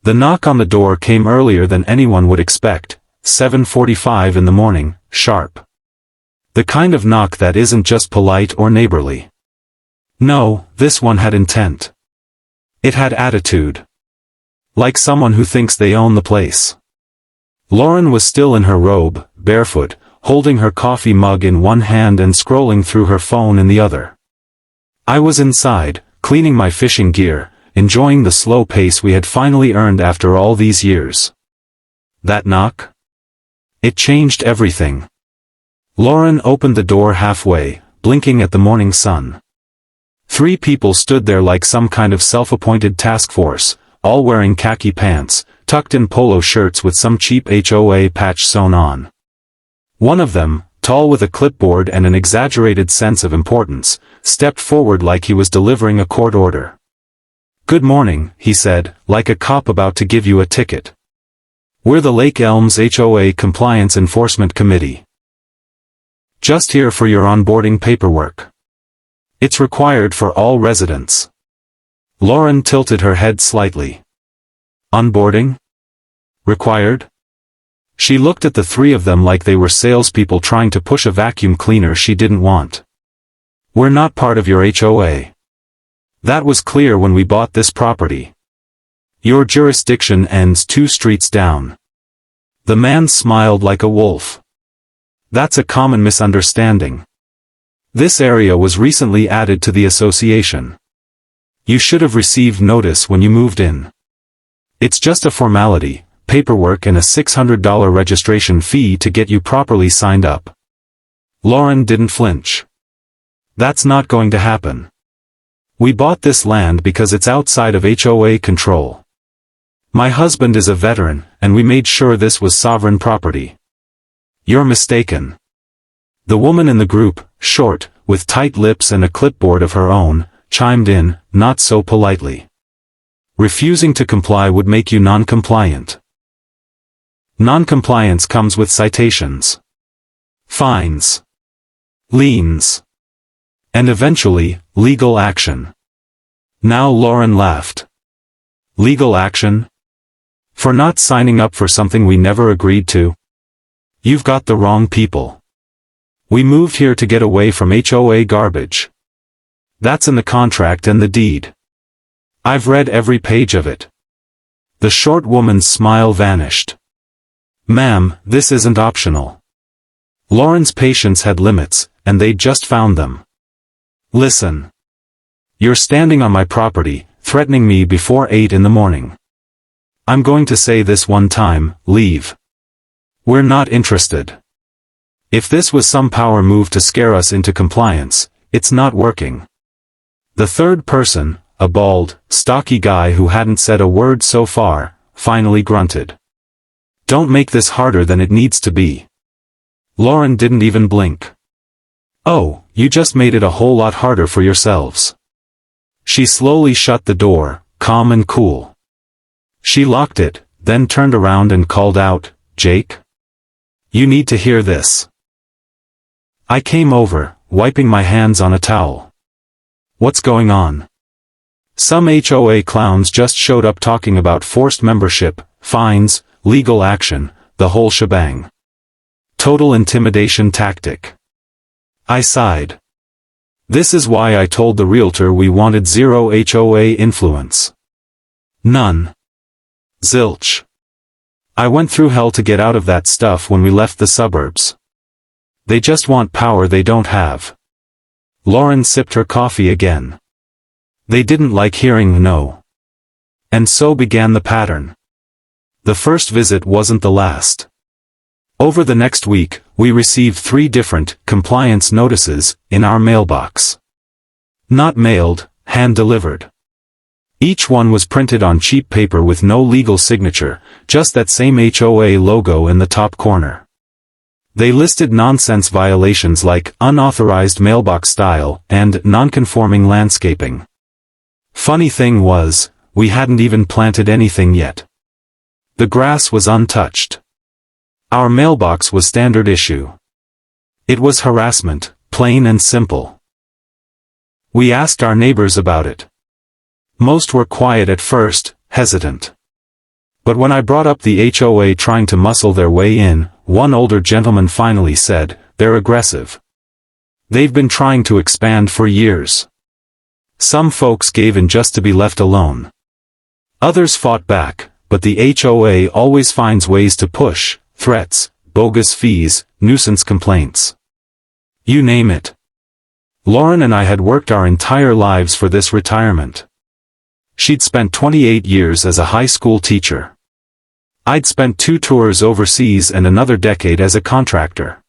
The knock on the door came earlier than anyone would expect, 7:45 in the morning, sharp. The kind of knock that isn't just polite or neighborly. No, this one had intent. It had attitude. Like someone who thinks they own the place. Lauren was still in her robe, barefoot, holding her coffee mug in one hand and scrolling through her phone in the other. I was inside, cleaning my fishing gear, enjoying the slow pace we had finally earned after all these years. That knock? It changed everything. Lauren opened the door halfway, blinking at the morning sun. 3 people stood there like some kind of self-appointed task force, all wearing khaki pants, tucked in polo shirts with some cheap HOA patch sewn on. One of them, tall with a clipboard and an exaggerated sense of importance, stepped forward like he was delivering a court order. "Good morning," he said, like a cop about to give you a ticket. "We're the Lake Elms HOA Compliance Enforcement Committee. Just here for your onboarding paperwork. It's required for all residents." Lauren tilted her head slightly. "Onboarding? Required?" She looked at the 3 of them like they were salespeople trying to push a vacuum cleaner she didn't want. "We're not part of your HOA. That was clear when we bought this property. Your jurisdiction ends 2 streets down." The man smiled like a wolf. "That's a common misunderstanding. This area was recently added to the association. You should have received notice when you moved in. It's just a formality, paperwork and a $600 registration fee to get you properly signed up." Lauren didn't flinch. "That's not going to happen. We bought this land because it's outside of HOA control. My husband is a veteran, and we made sure this was sovereign property." "You're mistaken." The woman in the group, short, with tight lips and a clipboard of her own, chimed in, not so politely. "Refusing to comply would make you non-compliant. Non-compliance comes with citations, fines, liens, and eventually, legal action." Now Lauren laughed. "Legal action? For not signing up for something we never agreed to? You've got the wrong people. We moved here to get away from HOA garbage. That's in the contract and the deed. I've read every page of it." The short woman's smile vanished. "Ma'am, this isn't optional." Lauren's patience had limits, and they'd just found them. "Listen. You're standing on my property, threatening me before 8 in the morning. I'm going to say this one time, leave. We're not interested. If this was some power move to scare us into compliance, it's not working." The third person, a bald, stocky guy who hadn't said a word so far, finally grunted. "Don't make this harder than it needs to be." Lauren didn't even blink. "Oh, you just made it a whole lot harder for yourselves." She slowly shut the door, calm and cool. She locked it, then turned around and called out, "Jake? You need to hear this." I came over, wiping my hands on a towel. "What's going on?" "Some HOA clowns just showed up talking about forced membership, fines, legal action, the whole shebang. Total intimidation tactic." I sighed. This is why I told the realtor we wanted zero HOA influence. None. Zilch. I went through hell to get out of that stuff when we left the suburbs. They just want power they don't have. Lauren sipped her coffee again. They didn't like hearing no. And so began the pattern. The first visit wasn't the last. Over the next week, we received 3 different compliance notices in our mailbox. Not mailed, hand-delivered. Each one was printed on cheap paper with no legal signature, just that same HOA logo in the top corner. They listed nonsense violations like unauthorized mailbox style and non-conforming landscaping. Funny thing was, we hadn't even planted anything yet. The grass was untouched. Our mailbox was standard issue. It was harassment, plain and simple. We asked our neighbors about it. Most were quiet at first, hesitant. But when I brought up the HOA trying to muscle their way in, one older gentleman finally said, "They're aggressive. They've been trying to expand for years." Some folks gave in just to be left alone. Others fought back, but the HOA always finds ways to push: threats, bogus fees, nuisance complaints. You name it. Lauren and I had worked our entire lives for this retirement. She'd spent 28 years as a high school teacher. I'd spent 2 tours overseas and another decade as a contractor.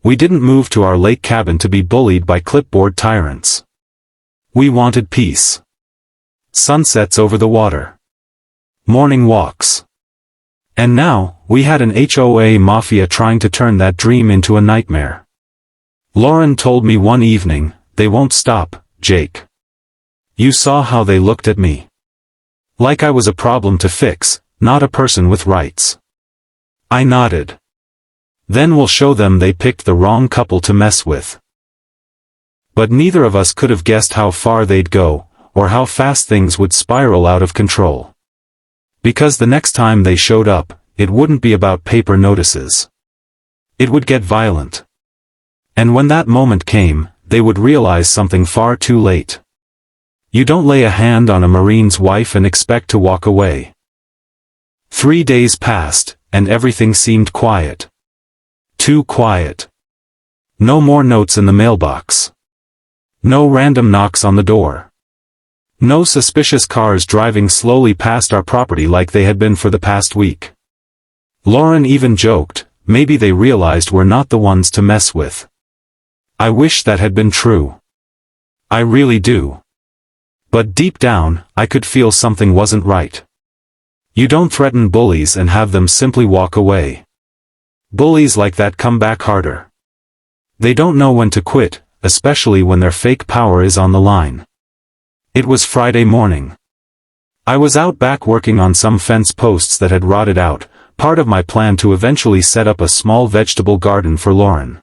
We didn't move to our lake cabin to be bullied by clipboard tyrants. We wanted peace. Sunsets over the water. Morning walks. And now, we had an HOA mafia trying to turn that dream into a nightmare. Lauren told me one evening, "They won't stop, Jake. You saw how they looked at me. Like I was a problem to fix, not a person with rights." I nodded. "Then we'll show them they picked the wrong couple to mess with." But neither of us could have guessed how far they'd go, or how fast things would spiral out of control. Because the next time they showed up, it wouldn't be about paper notices. It would get violent. And when that moment came, they would realize something far too late. You don't lay a hand on a Marine's wife and expect to walk away. 3 days passed, and everything seemed quiet. Too quiet. No more notes in the mailbox. No random knocks on the door. No suspicious cars driving slowly past our property like they had been for the past week. Lauren even joked, maybe they realized we're not the ones to mess with. I wish that had been true. I really do. But deep down, I could feel something wasn't right. You don't threaten bullies and have them simply walk away. Bullies like that come back harder. They don't know when to quit, especially when their fake power is on the line. It was Friday morning. I was out back working on some fence posts that had rotted out, part of my plan to eventually set up a small vegetable garden for Lauren.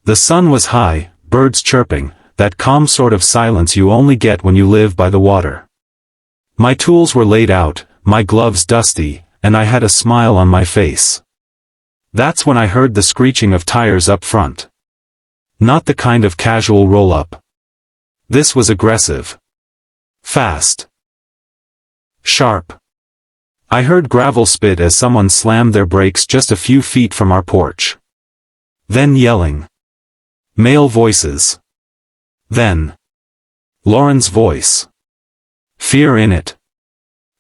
The sun was high, birds chirping, that calm sort of silence you only get when you live by the water. My tools were laid out, my gloves dusty, and I had a smile on my face. That's when I heard the screeching of tires up front. Not the kind of casual roll-up. This was aggressive. Fast. Sharp. I heard gravel spit as someone slammed their brakes just a few feet from our porch. Then yelling. Male voices. Then Lauren's voice. Fear in it.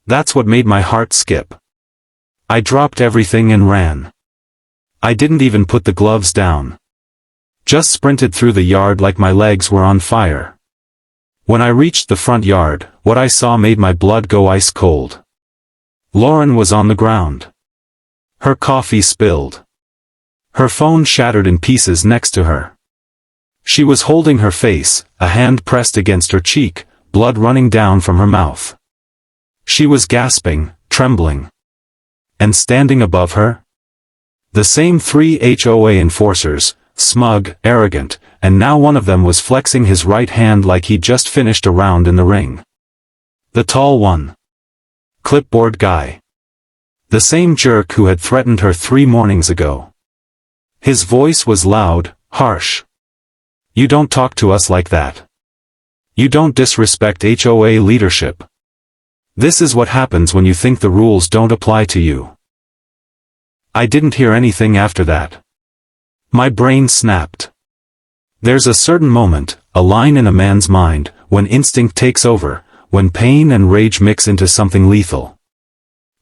That's what made my heart skip. I dropped everything and ran. I didn't even put the gloves down. Just sprinted through the yard like my legs were on fire. When I reached the front yard, what I saw made my blood go ice cold. Lauren was on the ground. Her coffee spilled. Her phone shattered in pieces next to her. She was holding her face, a hand pressed against her cheek, blood running down from her mouth. She was gasping, trembling. And standing above her? The same 3 HOA enforcers, smug, arrogant, and now one of them was flexing his right hand like he'd just finished a round in the ring. The tall one. Clipboard guy. The same jerk who had threatened her 3 mornings ago. His voice was loud, harsh. You don't talk to us like that. You don't disrespect HOA leadership. This is what happens when you think the rules don't apply to you. I didn't hear anything after that. My brain snapped. There's a certain moment, a line in a man's mind, when instinct takes over, when pain and rage mix into something lethal.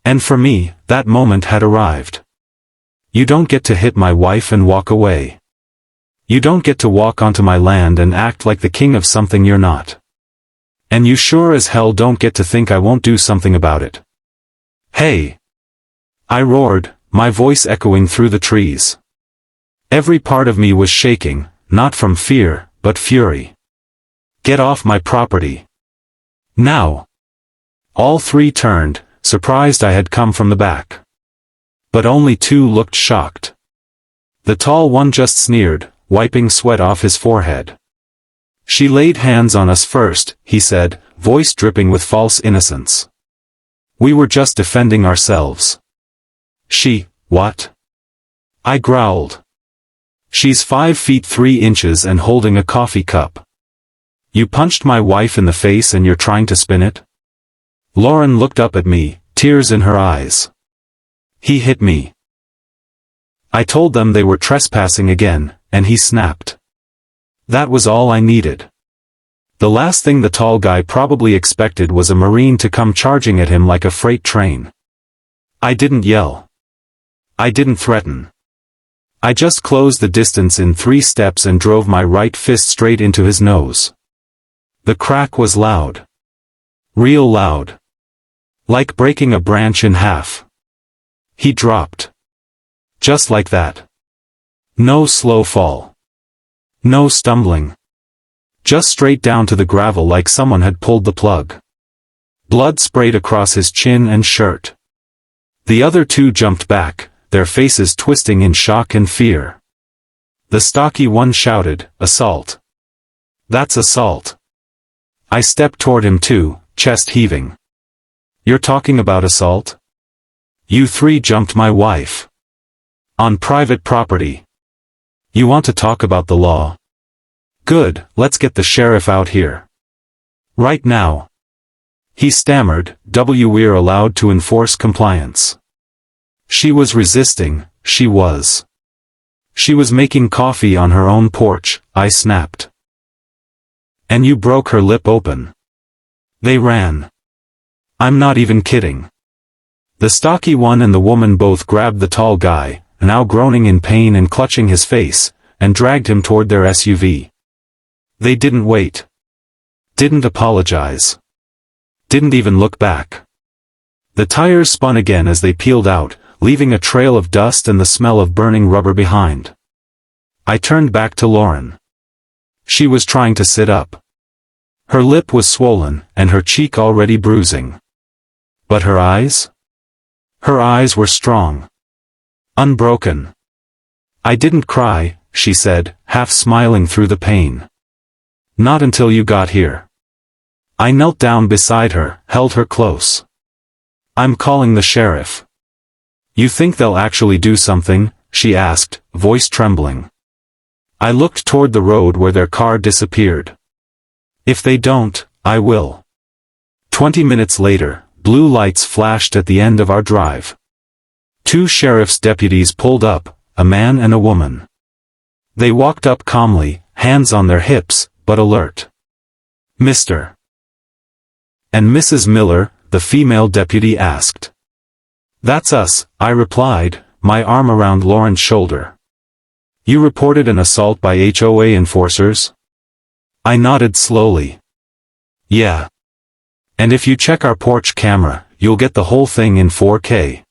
And for me, that moment had arrived. You don't get to hit my wife and walk away. You don't get to walk onto my land and act like the king of something you're not. And you sure as hell don't get to think I won't do something about it. Hey! I roared, my voice echoing through the trees. Every part of me was shaking, not from fear, but fury. Get off my property. Now! All 3 turned, surprised I had come from the back. But only 2 looked shocked. The tall one just sneered, wiping sweat off his forehead. She laid hands on us first, he said, voice dripping with false innocence. We were just defending ourselves. What? I growled. She's 5 feet 3 inches and holding a coffee cup. You punched my wife in the face and you're trying to spin it? Lauren looked up at me, tears in her eyes. He hit me. I told them they were trespassing again, and he snapped. That was all I needed. The last thing the tall guy probably expected was a Marine to come charging at him like a freight train. I didn't yell. I didn't threaten. I just closed the distance in 3 steps and drove my right fist straight into his nose. The crack was loud. Real loud. Like breaking a branch in half. He dropped. Just like that. No slow fall. No stumbling. Just straight down to the gravel like someone had pulled the plug. Blood sprayed across his chin and shirt. The other 2 jumped back, their faces twisting in shock and fear. The stocky one shouted, "Assault! That's assault!" I stepped toward him too, chest heaving. You're talking about assault? You 3 jumped my wife. On private property. You want to talk about the law? Good, let's get the sheriff out here. Right now. He stammered, We're allowed to enforce compliance. She was resisting, she was. She was making coffee on her own porch, I snapped. And you broke her lip open. They ran. I'm not even kidding. The stocky one and the woman both grabbed the tall guy, now groaning in pain and clutching his face, and dragged him toward their SUV. They didn't wait. Didn't apologize. Didn't even look back. The tires spun again as they peeled out, leaving a trail of dust and the smell of burning rubber behind. I turned back to Lauren. She was trying to sit up. Her lip was swollen, and her cheek already bruising. But her eyes? Her eyes were strong. Unbroken. I didn't cry, she said, half smiling through the pain. Not until you got here. I knelt down beside her, held her close. I'm calling the sheriff. You think they'll actually do something? She asked, voice trembling. I looked toward the road where their car disappeared. If they don't, I will. 20 minutes later, blue lights flashed at the end of our drive. 2 sheriff's deputies pulled up, a man and a woman. They walked up calmly, hands on their hips, but alert. Mr. and Mrs. Miller, the female deputy asked. That's us, I replied, my arm around Lauren's shoulder. You reported an assault by HOA enforcers? I nodded slowly. Yeah. And if you check our porch camera, you'll get the whole thing in 4K.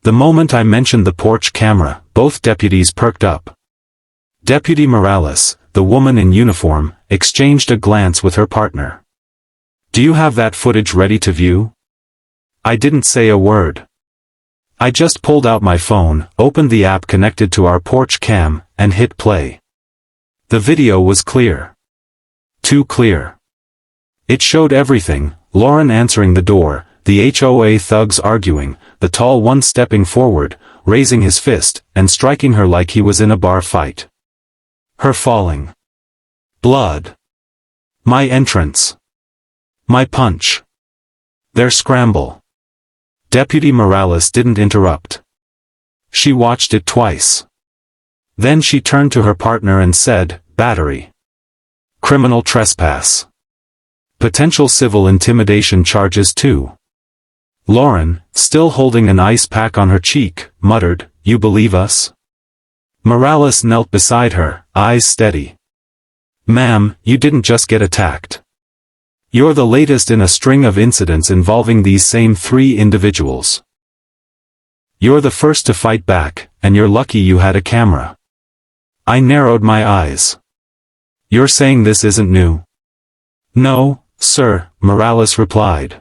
The moment I mentioned the porch camera, both deputies perked up. Deputy Morales, the woman in uniform, exchanged a glance with her partner. Do you have that footage ready to view? I didn't say a word. I just pulled out my phone, opened the app connected to our porch cam, and hit play. The video was clear. Too clear. It showed everything, Lauren answering the door, the HOA thugs arguing, the tall one stepping forward, raising his fist, and striking her like he was in a bar fight. Her falling. Blood. My entrance. My punch. Their scramble. Deputy Morales didn't interrupt. She watched it twice. Then she turned to her partner and said, battery. Criminal trespass. Potential civil intimidation charges too. Lauren, still holding an ice pack on her cheek, muttered, You believe us? Morales knelt beside her, eyes steady. Ma'am, you didn't just get attacked. You're the latest in a string of incidents involving these same 3 individuals. You're the first to fight back, and you're lucky you had a camera. I narrowed my eyes. You're saying this isn't new? No, sir, Morales replied.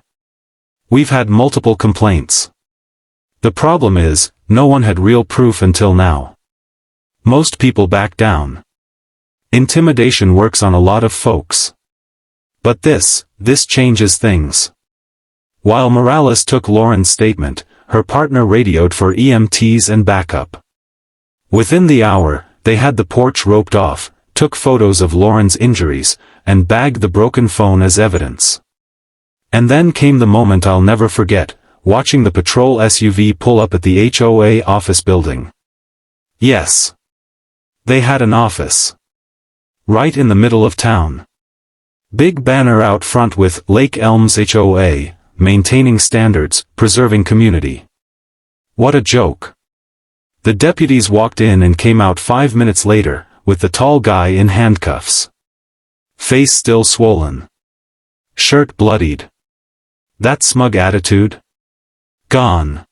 We've had multiple complaints. The problem is, no one had real proof until now. Most people back down. Intimidation works on a lot of folks. But this changes things. While Morales took Lauren's statement, her partner radioed for EMTs and backup. Within the hour, they had the porch roped off, took photos of Lauren's injuries, and bagged the broken phone as evidence. And then came the moment I'll never forget, watching the patrol SUV pull up at the HOA office building. Yes. They had an office. Right in the middle of town. Big banner out front with Lake Elms HOA, maintaining standards, preserving community. What a joke. The deputies walked in and came out 5 minutes later, with the tall guy in handcuffs. Face still swollen. Shirt bloodied. That smug attitude? Gone.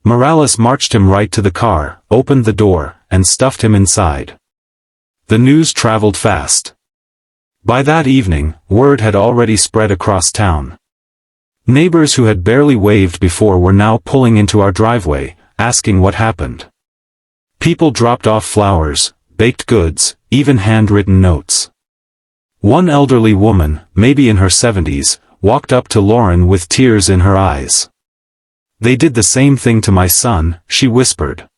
Morales marched him right to the car, opened the door, and stuffed him inside. The news traveled fast. By that evening, word had already spread across town. Neighbors who had barely waved before were now pulling into our driveway, asking what happened. People dropped off flowers, baked goods, even handwritten notes. One elderly woman, maybe in her 70s, walked up to Lauren with tears in her eyes. "They did the same thing to my son," she whispered.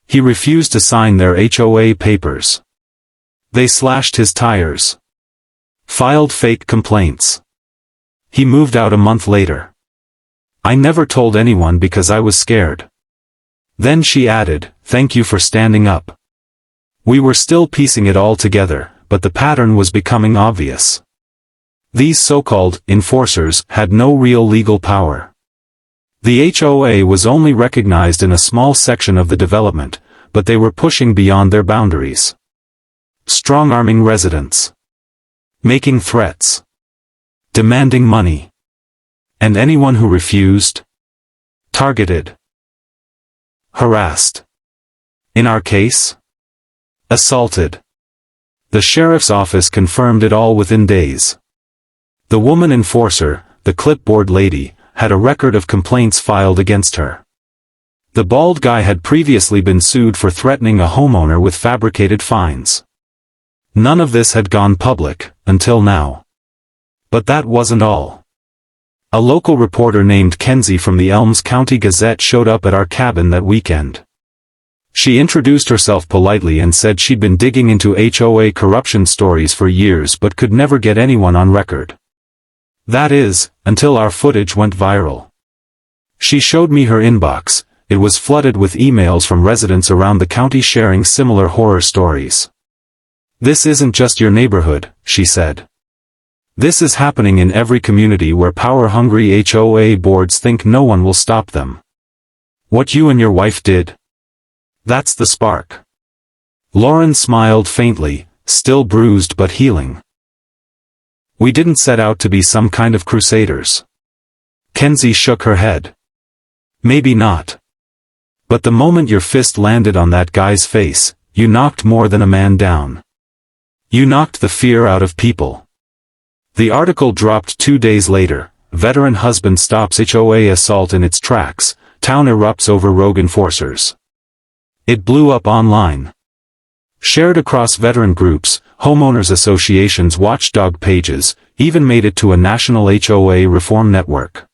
"He refused to sign their HOA papers. They slashed his tires. Filed fake complaints. He moved out a month later. I never told anyone because I was scared." Then she added, "Thank you for standing up." We were still piecing it all together, but the pattern was becoming obvious. These so-called enforcers had no real legal power. The HOA was only recognized in a small section of the development, but they were pushing beyond their boundaries. Strong-arming residents. Making threats. Demanding money. And anyone who refused? Targeted. Harassed. In our case? Assaulted. The sheriff's office confirmed it all within days. The woman enforcer, the clipboard lady, had a record of complaints filed against her. The bald guy had previously been sued for threatening a homeowner with fabricated fines. None of this had gone public, until now. But that wasn't all. A local reporter named Kenzie from the Elms County Gazette showed up at our cabin that weekend. She introduced herself politely and said she'd been digging into HOA corruption stories for years but could never get anyone on record. That is, until our footage went viral. She showed me her inbox. It was flooded with emails from residents around the county sharing similar horror stories. "This isn't just your neighborhood," she said. "This is happening in every community where power-hungry HOA boards think no one will stop them. What you and your wife did? That's the spark." Lauren smiled faintly, still bruised but healing. "We didn't set out to be some kind of crusaders." Kenzie shook her head. "Maybe not. But the moment your fist landed on that guy's face, you knocked more than a man down. You knocked the fear out of people." The article dropped 2 days later. Veteran husband stops HOA assault in its tracks. Town erupts over rogue enforcers. It blew up online. Shared across veteran groups, homeowners associations, watchdog pages, even made it to a national HOA reform network.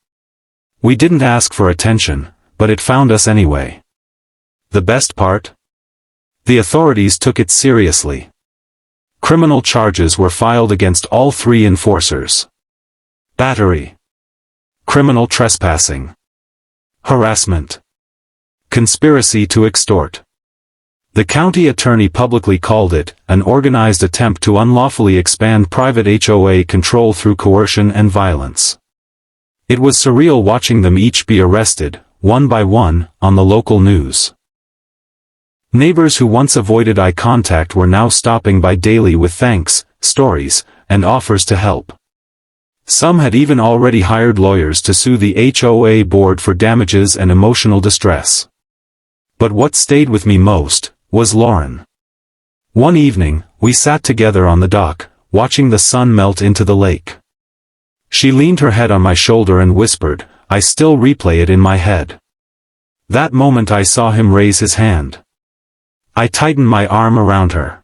We didn't ask for attention, but it found us anyway. The best part? The authorities took it seriously. Criminal charges were filed against all 3 enforcers. Battery. Criminal trespassing. Harassment. Conspiracy to extort. The county attorney publicly called it an organized attempt to unlawfully expand private HOA control through coercion and violence. It was surreal watching them each be arrested, one by one, on the local news. Neighbors who once avoided eye contact were now stopping by daily with thanks, stories, and offers to help. Some had even already hired lawyers to sue the HOA board for damages and emotional distress. But what stayed with me most was Lauren. One evening, we sat together on the dock, watching the sun melt into the lake. She leaned her head on my shoulder and whispered, I still replay it in my head. That moment I saw him raise his hand. I tightened my arm around her.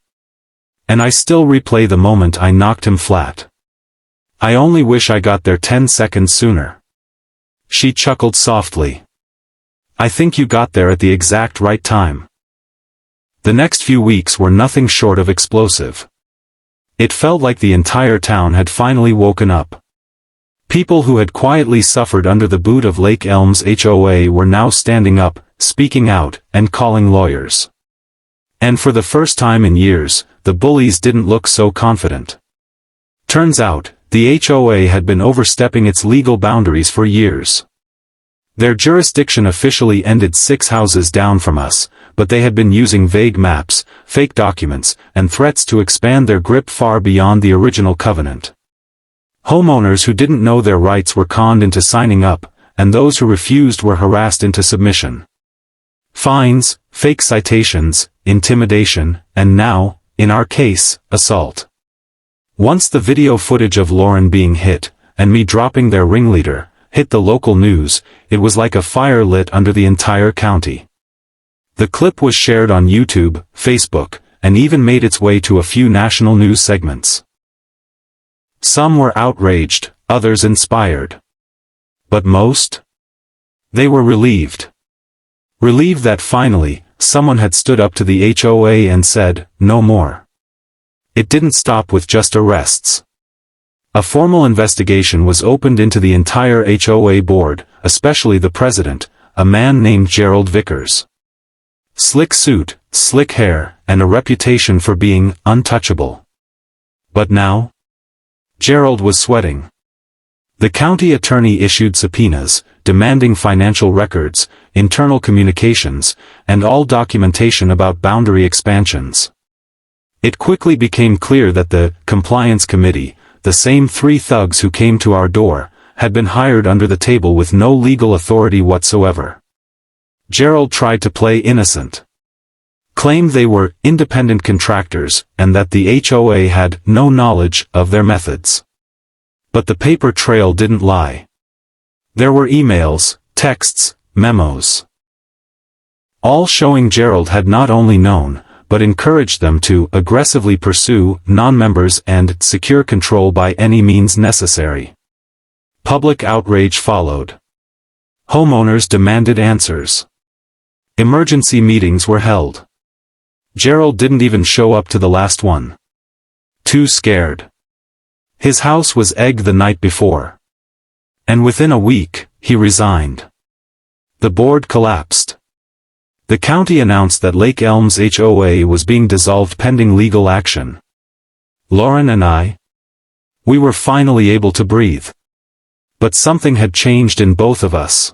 And I still replay the moment I knocked him flat. I only wish I got there 10 seconds sooner. She chuckled softly. I think you got there at the exact right time. The next few weeks were nothing short of explosive. It felt like the entire town had finally woken up. People who had quietly suffered under the boot of Lake Elm's HOA were now standing up, speaking out, and calling lawyers. And for the first time in years, the bullies didn't look so confident. Turns out, the HOA had been overstepping its legal boundaries for years. Their jurisdiction officially ended 6 houses down from us, but they had been using vague maps, fake documents, and threats to expand their grip far beyond the original covenant. Homeowners who didn't know their rights were conned into signing up, and those who refused were harassed into submission. Fines, fake citations, intimidation, and now, in our case, assault. Once the video footage of Lauren being hit, and me dropping their ringleader, hit the local news, it was like a fire lit under the entire county. The clip was shared on YouTube, Facebook, and even made its way to a few national news segments. Some were outraged, others inspired. But most? They were relieved. Relieved that finally, someone had stood up to the HOA and said, no more. It didn't stop with just arrests. A formal investigation was opened into the entire HOA board, especially the president, a man named Gerald Vickers. Slick suit, slick hair, and a reputation for being untouchable. But now? Gerald was sweating. The county attorney issued subpoenas, demanding financial records, internal communications, and all documentation about boundary expansions. It quickly became clear that the compliance committee, the same 3 thugs who came to our door, had been hired under the table with no legal authority whatsoever. Gerald tried to play innocent. Claimed they were independent contractors, and that the HOA had no knowledge of their methods. But the paper trail didn't lie. There were emails, texts, memos. All showing Gerald had not only known, but encouraged them to aggressively pursue non-members and secure control by any means necessary. Public outrage followed. Homeowners demanded answers. Emergency meetings were held. Gerald didn't even show up to the last one. Too scared. His house was egged the night before. And within a week, he resigned. The board collapsed. The county announced that Lake Elm's HOA was being dissolved pending legal action. Lauren and we were finally able to breathe. But something had changed in both of us.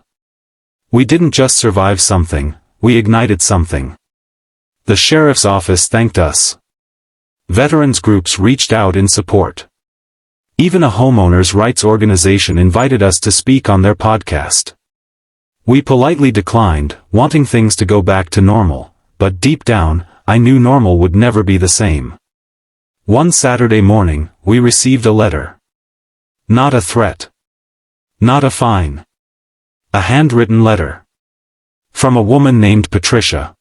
We didn't just survive something, we ignited something. The sheriff's office thanked us. Veterans groups reached out in support. Even a homeowners' rights organization invited us to speak on their podcast. We politely declined, wanting things to go back to normal, but deep down, I knew normal would never be the same. One Saturday morning, we received a letter. Not a threat. Not a fine. A handwritten letter. From a woman named Patricia.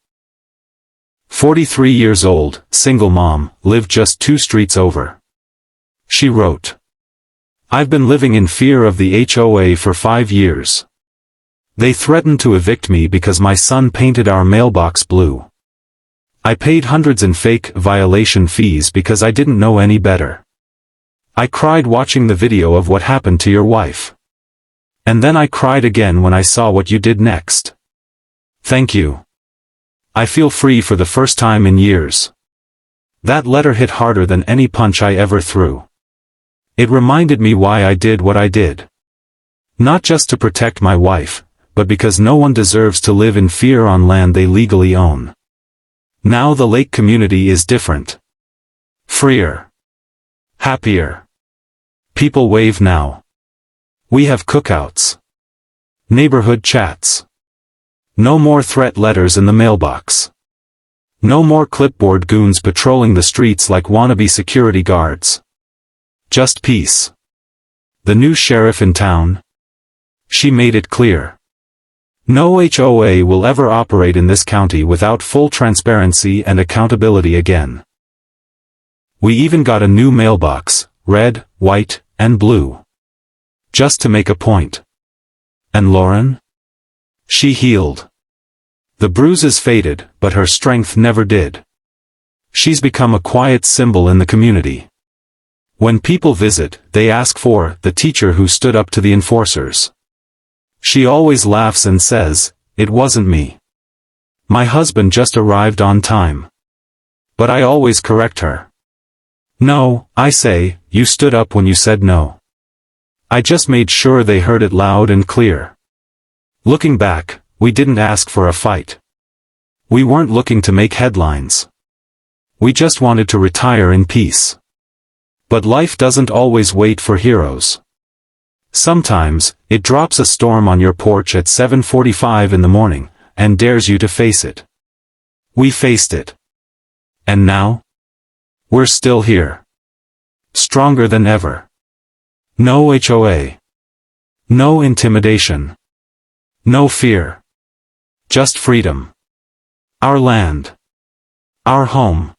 43 years old, single mom, lived just 2 streets over. She wrote. I've been living in fear of the HOA for 5 years. They threatened to evict me because my son painted our mailbox blue. I paid hundreds in fake violation fees because I didn't know any better. I cried watching the video of what happened to your wife. And then I cried again when I saw what you did next. Thank you. I feel free for the first time in years. That letter hit harder than any punch I ever threw. It reminded me why I did what I did. Not just to protect my wife, but because no one deserves to live in fear on land they legally own. Now the lake community is different. Freer. Happier. People wave now. We have cookouts. Neighborhood chats. No more threat letters in the mailbox. No more clipboard goons patrolling the streets like wannabe security guards. Just peace. The new sheriff in town? She made it clear. No HOA will ever operate in this county without full transparency and accountability again. We even got a new mailbox, red, white, and blue. Just to make a point. And Lauren? She healed. The bruises faded, but her strength never did. She's become a quiet symbol in the community. When people visit, they ask for the teacher who stood up to the enforcers. She always laughs and says, "It wasn't me. My husband just arrived on time." But I always correct her. "No," I say, "you stood up when you said no. I just made sure they heard it loud and clear." Looking back, we didn't ask for a fight. We weren't looking to make headlines. We just wanted to retire in peace. But life doesn't always wait for heroes. Sometimes, it drops a storm on your porch at 7:45 in the morning, and dares you to face it. We faced it. And now? We're still here. Stronger than ever. No HOA. No intimidation. No fear. Just freedom. Our land. Our home.